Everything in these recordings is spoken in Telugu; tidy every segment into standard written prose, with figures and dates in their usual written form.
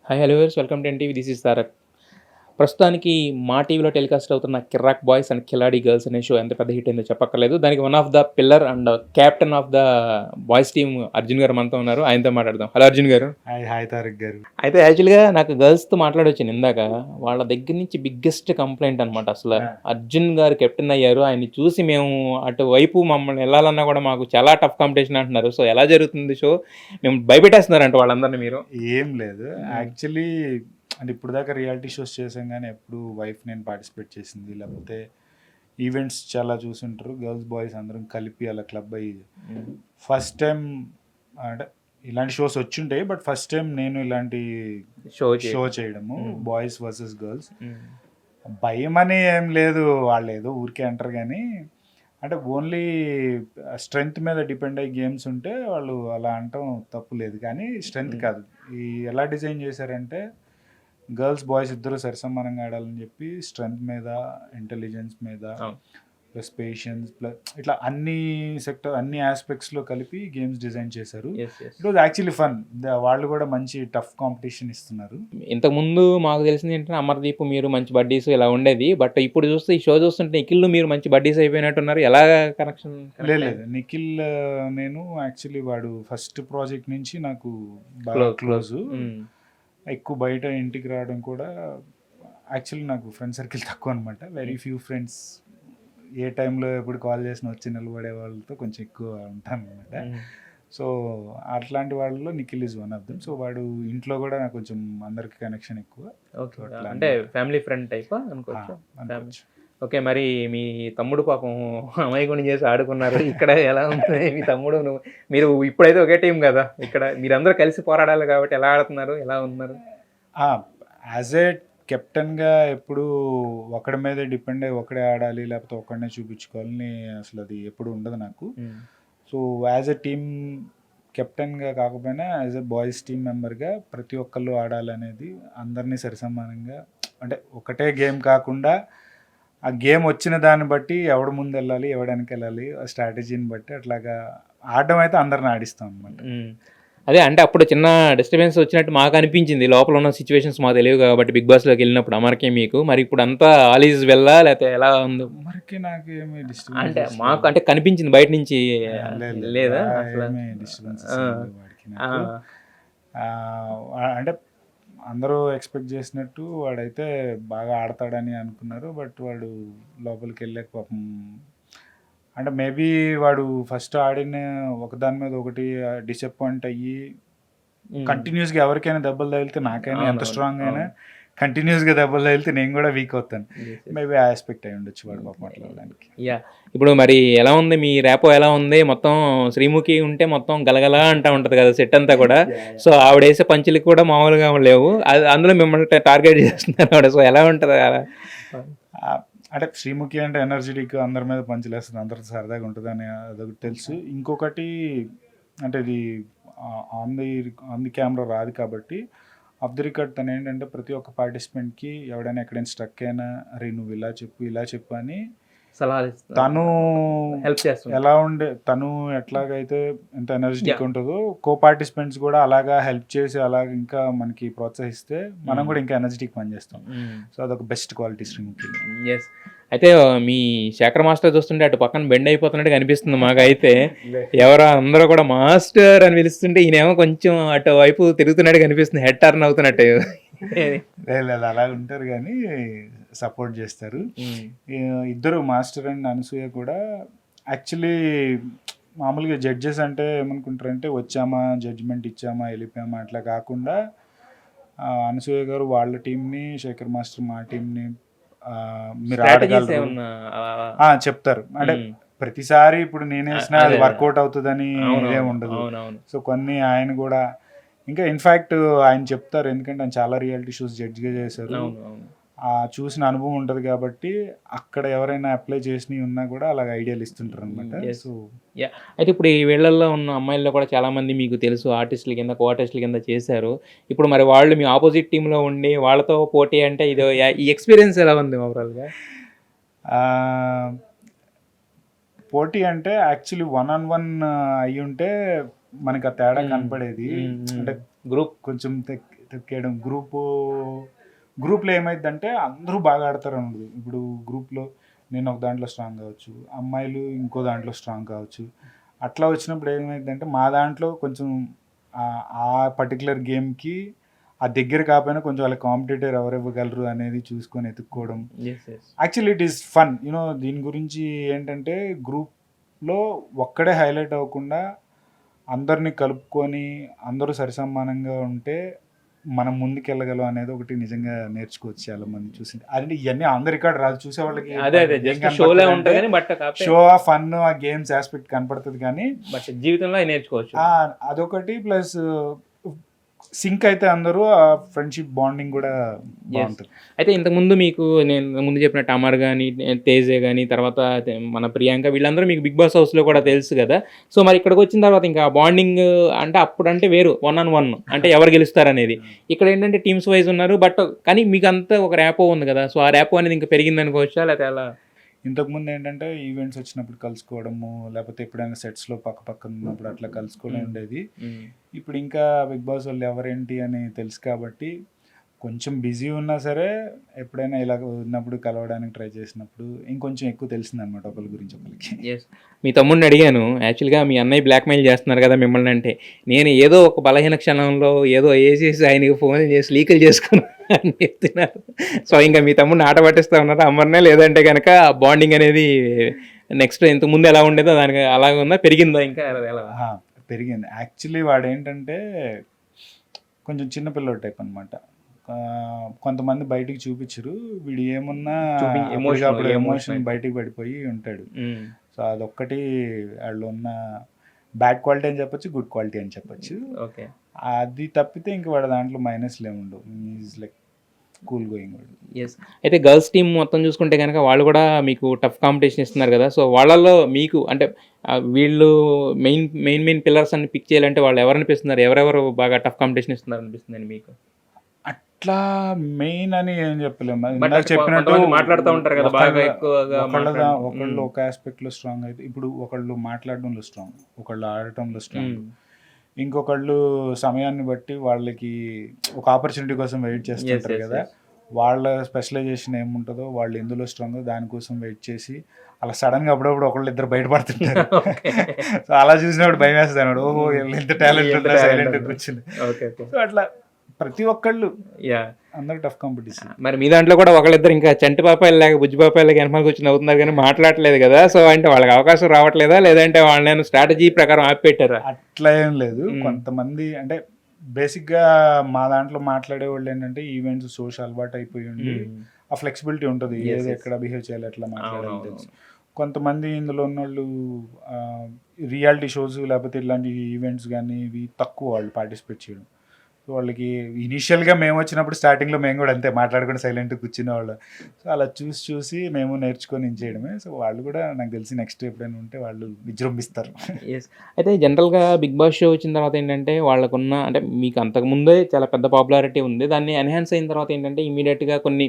Hi hello viewers, welcome to NTV. This is Tarak. ప్రస్తుతానికి మా టీవీలో టెలికాస్ట్ అవుతున్న 'కిర్రాక్ బాయ్స్ అండ్ కిలాడి గర్ల్స్' అనే షో ఎంత పెద్ద హిట్ అయిందో చెప్పక్కర్లేదు. దానికి one of the pillar and captain of the boys team Arjun గారు మనతో ఉన్నారు. ఆయనతో మాట్లాడదాం. హలో అర్జున్ గారు. హాయ్ హాయ్ తారక్ గారు. అయితే యాక్చువల్‌గా నాకు గర్ల్స్‌తో మాట్లాడొచ్చాను ఇందాక. వాళ్ళ దగ్గర నుంచి బిగ్గెస్ట్ కంప్లెయింట్ అనమాట అసల. అర్జున్ గారు కెప్టెన్ అయ్యారు. ఆయన్ని చూసి మేము అటువైపు మమ్మల్ని ఎళ్ళాలన్నా కూడా మాకు చాలా టఫ్ కాంపిటీషన్ అంటున్నారు. సో, ఎలా జరుగుతుంది షో? మేము భయపెట్టేస్తున్నారంట వాళ్ళందరిని మీరు. ఏం లేదు. యాక్చువల్లీ అంటే ఇప్పుడు దాకా రియాలిటీ షోస్ చేసాం గానీ ఎప్పుడు వైఫ్ నేను పార్టిసిపేట్ చేసింది, లేకపోతే ఈవెంట్స్ చాలా చూసుంటారు. గర్ల్స్, బాయ్స్ అందరం కలిపి అలా క్లబ్ అయ్యి ఫస్ట్ టైం అంటే ఇలాంటి షోస్ వచ్చుంటాయి. బట్ ఫస్ట్ టైం నేను ఇలాంటి షో చేయడము బాయ్స్ వర్సెస్ గర్ల్స్. భయం అని ఏం లేదు, వాళ్ళు ఏదో ఊరికే అంటారు కానీ అంటే ఓన్లీ స్ట్రెంగ్త్ మీద డిపెండ్ అయ్యి గేమ్స్ ఉంటే వాళ్ళు అలా అనటం తప్పు లేదు. కానీ స్ట్రెంగ్త్ కాదు, ఈ ఎలా డిజైన్ చేశారంటే గర్ల్స్ బాయ్స్ ఇద్దరు సరిసమానంగా ఆడాలని చెప్పి స్ట్రెంగ్త్ మీద, ఇంటెలిజెన్స్ మీద, ప్లస్ పేషెన్స్, ప్లస్ ఇట్లా అన్ని ఆస్పెక్ట్స్లో కలిపి గేమ్స్ డిజైన్ చేశారు. It was actually fun. వాళ్ళు కూడా మంచి టఫ్ కాంపిటీషన్ ఇస్తున్నారు. ఇంతకుముందు మాకు తెలిసింది ఏంటంటే అమర్దీప్ మీరు మంచి బడ్డీస్ ఇలా ఉండేది. బట్ ఇప్పుడు చూస్తే ఈ షో చూస్తుంటే నిఖిల్ మీరు మంచి బడ్డీస్ అయిపోయినట్టున్నారు. ఎలా కనెక్షన్? లేదు, నిఖిల్ నేను యాక్చువల్లీ వాడు ఫస్ట్ ప్రాజెక్ట్ నుంచి నాకు బాగా క్లోజు. ఎక్కువ బయట ఇంటికి రావడం కూడా యాక్చువల్లీ నాకు ఫ్రెండ్ సర్కిల్ తక్కువ అనమాట. Very few friends. ఏ టైంలో ఎప్పుడు కాల్ చేసినా వచ్చి నిలబడే వాళ్ళతో కొంచెం ఎక్కువ ఉంటాను అనమాట. సో అట్లాంటి వాళ్ళలో Nikhil is one of them. So వాడు ఇంట్లో కూడా నాకు కొంచెం అందరికి కనెక్షన్ ఎక్కువ. అంటే ఫ్యామిలీ ఫ్రెండ్ టైప్ అనుకోవచ్చు. ఓకే, మరి మీ తమ్ముడు పాపం అమాయకుని చేసి ఆడుకున్నారు. ఇక్కడ ఎలా ఉంది మీ తమ్ముడు? మీరు ఇప్పుడైతే ఒకే టీం కదా, ఇక్కడ మీరందరూ కలిసి పోరాడాలి కాబట్టి ఎలా ఆడుతున్నారు, ఎలా ఉన్నారు? యాజ్ ఏ కెప్టెన్గా ఎప్పుడు ఒకడి మీదే డిపెండ్ అయ్యి ఒకడే ఆడాలి, లేకపోతే ఒకడనే చూపించుకోవాలని అసలు అది ఎప్పుడు ఉండదు నాకు. సో యాజ్ ఎ టీమ్ కెప్టెన్గా కాకపోయినా యాజ్ ఎ బాయ్స్ టీమ్ మెంబర్గా ప్రతి ఒక్కళ్ళు ఆడాలనేది, అందరినీ సరిసమానంగా అంటే ఒకటే గేమ్ కాకుండా ఆ గేమ్ వచ్చిన దాన్ని బట్టి ఎవడు ముందు వెళ్ళాలి, ఎవడు వెనక వెళ్ళాలి, ఆ స్ట్రాటజీని బట్టి అట్లాగా ఆడడం అయితే అందరిని ఆడిస్తాం అనమాట. అదే అంటే అప్పుడు చిన్న డిస్టర్బెన్స్ వచ్చినట్టు మాకు అనిపించింది. లోపల ఉన్న సిచ్యువేషన్స్ మాకు తెలియదు కాబట్టి బిగ్ బాస్లోకి వెళ్ళినప్పుడు అమర్కే మీకు. మరి ఇప్పుడు అంతా ఆల్ ఈజ్ వెళ్ళా లేకపోతే ఎలా ఉంది? అమర్కే నాకు ఏమి డిస్టర్బెన్స్ అంటే మాకు అంటే కనిపించింది బయట నుంచి. లేదా డిస్టర్బెన్స్ వాడికి అంటే అందరూ ఎక్స్పెక్ట్ చేసినట్టు వాడైతే బాగా ఆడతాడని అనుకున్నారు. బట్ వాడు లోపలికి వెళ్ళాక పాపం అంటే మేబీ వాడు ఫస్ట్ ఆడిన ఒకదాని మీద ఒకటి డిసప్పాయింట్ అయ్యి కంటిన్యూస్గా ఎవరికైనా దెబ్బలు తగిలితే, నాకైనా ఎంత స్ట్రాంగ్ అయినా కంటిన్యూస్గా దెబ్బలు తగిలితే నేను కూడా వీక్ అవుతాను. మేబీ ఆ ఆస్పెక్ట్ అయి ఉండొచ్చు వాడు పాపం మాట్లాడడానికి. ఇప్పుడు మరి ఎలా ఉంది మీ ర్యాపో? ఎలా ఉంది? మొత్తం శ్రీముఖి ఉంటే మొత్తం గలగలా అంటూ ఉంటుంది కదా సెట్ అంతా కూడా. సో ఆవిడ వేసే పంచులు కూడా మామూలుగా లేవు. అందులో మిమ్మల్ని టార్గెట్ చేస్తున్నారు ఆవిడ. సో ఎలా ఉంటుంది అలా? అంటే శ్రీముఖి అంటే ఎనర్జెటిక్, అందరి మీద పంచులేస్తుంది, అందరితో సరదాగా ఉంటుంది అని అదొకటి తెలుసు. ఇంకొకటి అంటే ఇది ఆన్ ది కెమెరా రాదు కాబట్టి ఆఫ్ ది రికార్డ్ తను ఏంటంటే ప్రతి ఒక్క పార్టిసిపెంట్కి ఎవడైనా ఎక్కడైనా స్ట్రక్ అయినా, అరే నువ్వు ఇలా చెప్పు అని తను హెల్ప్ చేస్తుంది. ఎలా తను ఎట్లాగైతే ఎంత ఎనర్జెటిక్ ఉంటుందో కో పార్టిసిపెంట్స్ కూడా అలాగా హెల్ప్ చేసి అలాగ ఇంకా మనకి ప్రోత్సహిస్తే మనం కూడా ఇంకా ఎనర్జెటిక్ పనిచేస్తాం. సో అదొక బెస్ట్ క్వాలిటీ శ్రీముఖి. ఎస్. అయితే మీ శేఖర్ మాస్టర్ చూస్తుంటే అటు పక్కన బెండ్ అయిపోతున్నట్టు కనిపిస్తుంది మాకైతే. ఎవరో అందరూ కూడా మాస్టర్ అని పిలుస్తుంటే ఈయనేమో కొంచెం అటు వైపు తిరుగుతున్నట్టు కనిపిస్తుంది, హెడ్ టర్న్ అవుతున్నట్టు. లేదు అలా ఉంటారు కానీ సపోర్ట్ చేస్తారు. ఇద్దరు మాస్టర్ అండ్ అనసూయ కూడా యాక్చువల్లీ మామూలుగా జడ్జెస్ అంటే ఏమనుకుంటారంటే వచ్చామా, జడ్జిమెంట్ ఇచ్చామా, వెళ్ళిపోయామా అట్లా కాకుండా అనసూయ గారు వాళ్ళ టీంని, శేఖర్ మాస్టర్ మా టీంని మీరు ఆడగలరు చెప్తారు. అంటే ప్రతిసారి ఇప్పుడు నేనేసినా అది వర్కౌట్ అవుతుందని ఇదే ఉండదు. సో కొన్ని ఆయన కూడా ఇంకా ఇన్ఫ్యాక్ట్ ఆయన చెప్తారు, ఎందుకంటే ఆయన చాలా రియాలిటీ షోస్ జడ్జిగా చేశారు. చూసిన అనుభవం ఉంటుంది కాబట్టి అక్కడ ఎవరైనా అప్లై చేసినవి ఉన్నా కూడా అలాగ ఐడియాలు ఇస్తుంటారు అనమాట. సో అయితే ఇప్పుడు ఈ వీళ్ళల్లో ఉన్న అమ్మాయిల్లో కూడా చాలామంది మీకు తెలుసు ఆర్టిస్టుల కింద, కో ఆర్టిస్టుల కింద చేశారు. ఇప్పుడు మరి వాళ్ళు మీ ఆపోజిట్ టీంలో ఉండి వాళ్ళతో పోటీ అంటే ఇది ఈ ఎక్స్పీరియన్స్ ఎలా ఉంది ఓవరాల్గా? పోటీ అంటే యాక్చువల్లీ 1-on-1 అయ్యి ఉంటే మనకు ఆ తేడా కనపడేది. అంటే గ్రూప్ కొంచెం తొక్కేయడం. గ్రూప్లో ఏమైందంటే అందరూ బాగా ఆడతారు ఉండదు. ఇప్పుడు గ్రూప్లో నేను ఒక దాంట్లో స్ట్రాంగ్ కావచ్చు, అమ్మాయిలు ఇంకో దాంట్లో స్ట్రాంగ్ కావచ్చు. అట్లా వచ్చినప్పుడు ఏమైందంటే మా దాంట్లో కొంచెం ఆ పర్టికులర్ గేమ్కి ఆ దగ్గర కాకపోయినా కొంచెం వాళ్ళ కాంపిటేటర్ ఎవరు ఇవ్వగలరు అనేది చూసుకొని ఎత్తుక్కోవడం. Actually it is fun. దీని గురించి ఏంటంటే గ్రూప్లో ఒక్కడే హైలైట్ అవ్వకుండా అందరినీ కలుపుకొని అందరూ సరిసమానంగా ఉంటే మనం ముందుకెళ్ళగలం అనేది ఒకటి నిజంగా నేర్చుకోవచ్చు చాలా మంది చూసి. అంటే ఇవన్నీ ఆన్ ద రికార్డ్ రాదు, చూసే వాళ్ళకి అదే జస్ట్ షోలే ఉంటాయి కానీ బట్ షో ఆ ఫన్ ఆ గేమ్స్ ఆస్పెక్ట్ కనపడుతుంది కానీ బట్ జీవితంలో అవి నేర్చుకోవచ్చు. అదొకటి ప్లస్ సింక్ అయితే అందరూ ఆ ఫ్రెండ్షిప్ బాండింగ్ కూడా బాగుంటుంది. అయితే ఇంతకుముందు మీకు నేను ముందు చెప్పినట్టు అమర్ కానీ తేజే కానీ తర్వాత మన ప్రియాంక వీళ్ళందరూ మీకు బిగ్ బాస్ హౌస్లో కూడా తెలుసు కదా. సో మరి ఇక్కడికి వచ్చిన తర్వాత ఇంకా బాండింగ్ అంటే అప్పుడు అంటే వేరు 1-on-1 అంటే ఎవరు గెలుస్తారు అనేది. ఇక్కడ ఏంటంటే టీమ్స్ వైజ్ ఉన్నారు బట్ కానీ మీకు అంతా ఒక ర్యాపో ఉంది కదా. సో ఆ ర్యాపో అనేది ఇంకా పెరిగింది అనుకోవచ్చా లేకపోతే అలా? ఇంతకుముందు ఏంటంటే ఈవెంట్స్ వచ్చినప్పుడు కలుసుకోవడము, లేకపోతే ఎప్పుడైనా సెట్స్లో పక్కన ఉన్నప్పుడు అట్లా కలుసుకోవడం ఉండేది. ఇప్పుడు ఇంకా బిగ్ బాస్ వాళ్ళు ఎవరేంటి అని తెలుసు కాబట్టి కొంచెం బిజీ ఉన్నా సరే ఎప్పుడైనా ఇలా ఉన్నప్పుడు కలవడానికి ట్రై చేసినప్పుడు ఇంకొంచెం ఎక్కువ తెలిసిందనమాట ఒకరి గురించి ఒకరికి. మీ తమ్ముడిని అడిగాను యాక్చువల్గా మీ అన్నయ్య బ్లాక్మెయిల్ చేస్తున్నారు కదా మిమ్మల్ని అంటే, నేను ఏదో ఒక బలహీన క్షణంలో ఏదో వేసేసి ఆయనకి ఫోన్ చేసి లీకులు చేసుకున్నాను అని చెప్తున్నారు. సో ఇంకా మీ తమ్ముడిని ఆట పట్టిస్తా ఉన్నారు అమ్మర్నే, లేదంటే కనుక బాండింగ్ అనేది నెక్స్ట్ ఇంతకు ముందు ఎలా ఉండేదో దానికి అలాగే ఉందా పెరిగిందా ఇంకా ఎలా? పెరిగింది. యాక్చువల్లీ వాడు ఏంటంటే కొంచెం చిన్నపిల్లడు టైప్ అనమాట. కొంతమంది బయటికి చూపించరు, వీడు ఏమున్నా ఎమోషన్ బయటికి పడిపోయి ఉంటాడు. సో అదొక్కటి వాళ్ళు ఉన్న బ్యాడ్ క్వాలిటీ అని చెప్పొచ్చు, గుడ్ క్వాలిటీ అని చెప్పొచ్చు. అది తప్పితే ఇంక వాడు దాంట్లో మైనస్లు ఏముండవు. Is like cool going. అయితే గర్ల్స్ టీమ్ మొత్తం చూసుకుంటే కనుక వాళ్ళు కూడా మీకు టఫ్ కాంపిటీషన్ ఇస్తున్నారు కదా. సో వాళ్ళల్లో మీకు అంటే వీళ్ళు మెయిన్ పిల్లర్స్ అని పిక్ చేయాలంటే వాళ్ళు ఎవరు అనిపిస్తున్నారు, ఎవరెవరు బాగా టఫ్ కాంపిటీషన్ ఇస్తున్నారు అనిపిస్తుంది మీకు? అట్లా మెయిన్ అని ఏం చెప్పలేము. ఇందాక చెప్పినట్టు మాట్లాడుతూ ఉంటారు కదా బాగా ఎక్కువగా. ఒకళ్ళు ఒక ఆస్పెక్ట్ లో స్ట్రాంగ్ అయితే, ఇప్పుడు ఒకళ్ళు మాట్లాడడంలో స్ట్రాంగ్, ఒకళ్ళు ఆడటంలో స్ట్రాంగ్, ఇంకొకళ్ళు సమయాన్ని బట్టి వాళ్ళకి ఒక ఆపర్చునిటీ కోసం వెయిట్ చేస్తుంటారు కదా. వాళ్ళ స్పెషలైజేషన్ ఏముంటుందో వాళ్ళు ఎందులో స్ట్రాంగ్ దానికోసం వెయిట్ చేసి అలా సడన్గా అప్పుడప్పుడు ఒకళ్ళు ఇద్దరు బయటపడుతుంటారు. సో అలా చూసినప్పుడు భయం వేస్తుంది అన్నాడు, ఓహో ఎంత టాలెంట్ ఉందా సైలెంట్ కూర్చుని. సో అట్లా ప్రతి ఒక్కళ్ళు అందరూ టఫ్ కాంపిటీషన్. మరి మీ దాంట్లో కూడా ఒకళ్ళిద్దరు ఇంకా చంటి పాపాయలు లేక బుజ్జి పాపాయలు వెనకాల కూర్చొని అవుతున్నారు కానీ మాట్లాడలేదు కదా. సో అంటే వాళ్ళకి అవకాశం రావట్లేదా, లేదంటే వాళ్ళని స్ట్రాటజీ ప్రకారం ఆపిపెట్టారా? అట్లా ఏం లేదు. కొంతమంది అంటే బేసిక్గా మా దాంట్లో మాట్లాడే వాళ్ళు ఏంటంటే ఈవెంట్స్ సోషల్ అలవాటు అయిపోయి ఉండి ఆ ఫ్లెక్సిబిలిటీ ఉంటుంది, ఏది ఎక్కడ బిహేవ్ చేయాలి ఎట్లా మాట్లాడాలి తెలుసు. కొంతమంది ఇందులో ఉన్న వాళ్ళు రియాలిటీ షోస్ లేకపోతే ఇలాంటి ఈవెంట్స్ కానీ ఇవి తక్కువ వాళ్ళు పార్టిసిపేట్ చేయడం. సో వాళ్ళకి ఇనీషియల్గా మేము వచ్చినప్పుడు స్టార్టింగ్లో మేము కూడా అంతే మాట్లాడుకుని సైలెంట్గా కూర్చునే వాళ్ళు. సో అలా చూసి మేము నేర్చుకొని చేయడమే. సో వాళ్ళు కూడా నాకు తెలిసి నెక్స్ట్ ఎప్పుడైనా ఉంటే వాళ్ళు విజృంభిస్తారు. అయితే జనరల్గా బిగ్ బాస్ షో వచ్చిన తర్వాత ఏంటంటే వాళ్ళకున్న అంటే మీకు అంతకుముందే చాలా పెద్ద పాపులారిటీ ఉంది, దాన్ని ఎన్హాన్స్ అయిన తర్వాత ఏంటంటే ఇమీడియట్గా కొన్ని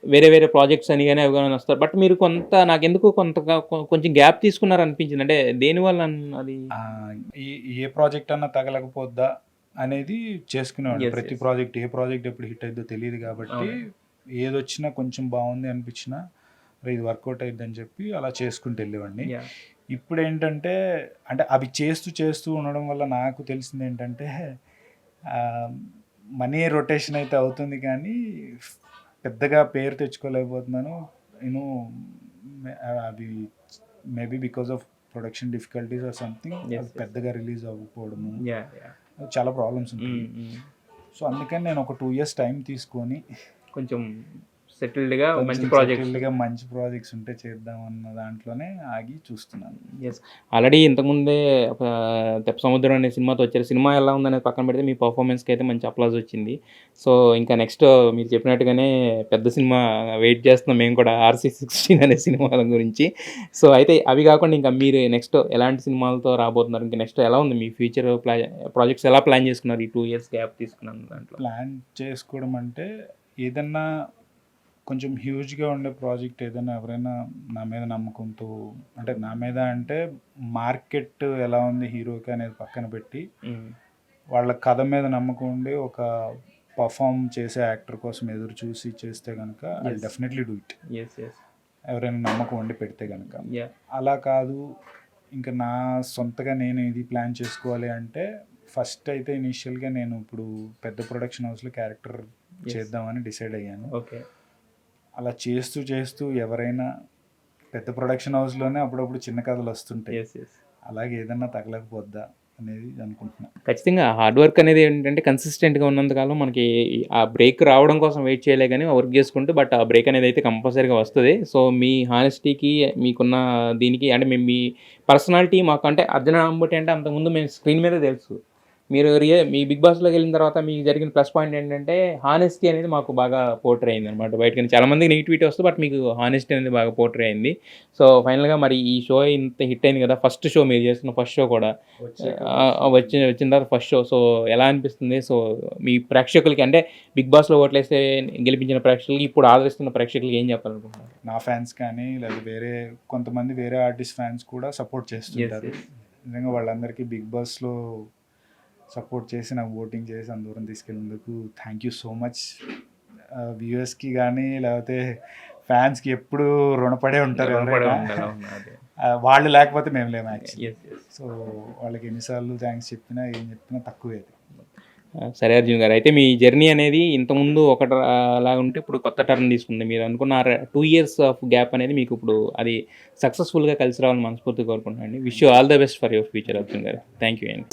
వేరే ప్రాజెక్ట్స్ అని కానీ అవి కానీ వస్తారు. బట్ మీరు నాకెందుకు కొంచెం గ్యాప్ తీసుకున్నారు అనిపించింది. అంటే దేనివల్ల అది ఏ ప్రాజెక్ట్ అన్నా తగలకపోద్దా అనేది చేసుకునేవాడు. ప్రతి ప్రాజెక్ట్ ఏ ప్రాజెక్ట్ ఎప్పుడు హిట్ అయిద్దో తెలియదు కాబట్టి ఏదొచ్చినా కొంచెం బాగుంది అనిపించినా ఇది వర్కౌట్ అయిద్దని చెప్పి అలా చేసుకుంటూ వెళ్ళేవాడిని. ఇప్పుడు ఏంటంటే అంటే అవి చేస్తూ ఉండడం వల్ల నాకు తెలిసింది ఏంటంటే మనీ రొటేషన్ అయితే అవుతుంది కానీ పెద్దగా పేరు తెచ్చుకోలేకపోతున్నాను. అవి maybe because of production difficulties or something పెద్దగా రిలీజ్ అవ్వకపోవడము చాలా ప్రాబ్లమ్స్ ఉంటాయి. సో అందుకని నేను ఒక 2 years టైం తీసుకొని కొంచెం సెటిల్డ్గా మంచి ప్రాజెక్ట్స్ ఉంటే చేద్దాం అన్న దాంట్లోనే ఆగి చూస్తున్నాను. ఆల్రెడీ ఇంతకుముందే ఒక తెప్ప సముద్రం అనే సినిమాతో వచ్చారు. సినిమా ఎలా ఉందనేది పక్కన పెడితే మీ పర్ఫార్మెన్స్కి అయితే మంచి అప్లాజ్ వచ్చింది. సో ఇంకా నెక్స్ట్ మీరు చెప్పినట్టుగానే పెద్ద సినిమా వెయిట్ చేస్తున్నాం మేము కూడా, RC16 అనే సినిమాల గురించి. సో అయితే అవి కాకుండా ఇంకా మీరు నెక్స్ట్ ఎలాంటి సినిమాలతో రాబోతున్నారు, ఇంకా నెక్స్ట్ ఎలా ఉంది మీ ఫ్యూచర్ ప్రాజెక్ట్స్ ఎలా ప్లాన్ చేసుకున్నారు? ఈ 2 years గ్యాప్ తీసుకున్నాను దాంట్లో ప్లాన్ చేసుకోవడం అంటే ఏదన్నా కొంచెం హ్యూజ్గా ఉండే ప్రాజెక్ట్ ఏదైనా ఎవరైనా నా మీద నమ్మకంతో అంటే నా మీద అంటే మార్కెట్ ఎలా ఉంది హీరోకి అనేది పక్కన పెట్టి వాళ్ళ కథ మీద నమ్మకం ఉండి ఒక పర్ఫామ్ చేసే యాక్టర్ కోసం ఎదురు చూసి చేస్తే కనుక I Yes. Definitely do it, yes yes ఎవరైనా నమ్మకం వండి పెడితే కనుక. యా అలా కాదు ఇంకా నా సొంతగా నేను ఇది ప్లాన్ చేసుకోవాలి అంటే ఫస్ట్ అయితే ఇనీషియల్గా నేను ఇప్పుడు పెద్ద ప్రొడక్షన్ హౌస్లో క్యారెక్టర్ చేద్దామని డిసైడ్ అయ్యాను. ఓకే అలా చేస్తూ చేస్తూ ఎవరైనా పెద్ద ప్రొడక్షన్ హౌస్లోనే అప్పుడప్పుడు చిన్న కథలు వస్తుంటాయి, ఎస్ ఎస్ అలాగే ఏదన్నా తగలకపోద్దా అనేది అనుకుంటున్నాను. ఖచ్చితంగా హార్డ్ వర్క్ అనేది ఏంటంటే కన్సిస్టెంట్గా ఉన్నంతకాలం మనకి ఆ బ్రేక్ రావడం కోసం వెయిట్ చేయలే కానీ వర్క్ చేసుకుంటూ బట్ ఆ బ్రేక్ అనేది అయితే కంపల్సరీగా వస్తుంది. సో మీ హానెస్టీకి మీకున్న దీనికి అంటే మేము మీ పర్సనాలిటీ మాకు అంటే అర్జున రాంబోటి అంటే అంతకుముందు మేము స్క్రీన్ మీద తెలుసు, మీరు మీ బిగ్ బాస్లోకి వెళ్ళిన తర్వాత మీకు జరిగిన ప్లస్ పాయింట్ ఏంటంటే హానెస్టీ అనేది మాకు బాగా పోర్ట్రే అయింది అనమాట. బయటకి చాలామందికి నెగిటివిటీ వస్తుంది బట్ మీకు హానెస్టీ అనేది బాగా పోర్ట్రే అయింది. సో ఫైనల్గా మరి ఈ షో ఇంత హిట్ అయింది కదా, ఫస్ట్ షో మీరు చేస్తున్న ఫస్ట్ షో కూడా వచ్చిన తర్వాత ఫస్ట్ షో. సో ఎలా అనిపిస్తుంది? సో మీ ప్రేక్షకులకి అంటే బిగ్ బాస్లో ఓట్లేస్తే గెలిపించిన ప్రేక్షకులకి ఇప్పుడు ఆదరిస్తున్న ప్రేక్షకులకి ఏం చెప్పాలనుకుంటున్నారు? నా ఫ్యాన్స్ కానీ లేదా కొంతమంది వేరే ఆర్టిస్ట్ ఫ్యాన్స్ కూడా సపోర్ట్ చేస్తుంటారు. నిజంగా వాళ్ళందరికీ బిగ్ బాస్లో సపోర్ట్ చేసి నాకు ఓటింగ్ చేసి అందరం తీసుకెళ్ళినందుకు థ్యాంక్ యూ సో మచ్. వ్యూవర్స్కి కానీ లేకపోతే ఫ్యాన్స్కి ఎప్పుడు రుణపడే ఉంటారు ఎవరైనా. వాళ్ళు లేకపోతే మేము లేము యాక్చువల్లీ. సో వాళ్ళకి ఎన్నిసార్లు థ్యాంక్స్ చెప్పినా ఏం చెప్పినా తక్కువే. సరే అర్జున్ గారు, అయితే మీ జర్నీ అనేది ఇంతకుముందు ఒకటి అలా ఉంటే ఇప్పుడు కొత్త టర్న్ తీసుకుంది. మీరు అనుకున్న 2 years ఆఫ్ గ్యాప్ అనేది మీకు ఇప్పుడు అది సక్సెస్ఫుల్గా కలిసి రావాలని మనస్ఫూర్తిగా కోరుకుంటున్నాను. Wish you all the best for your future Arjun గారు. థ్యాంక్ యూ అండి.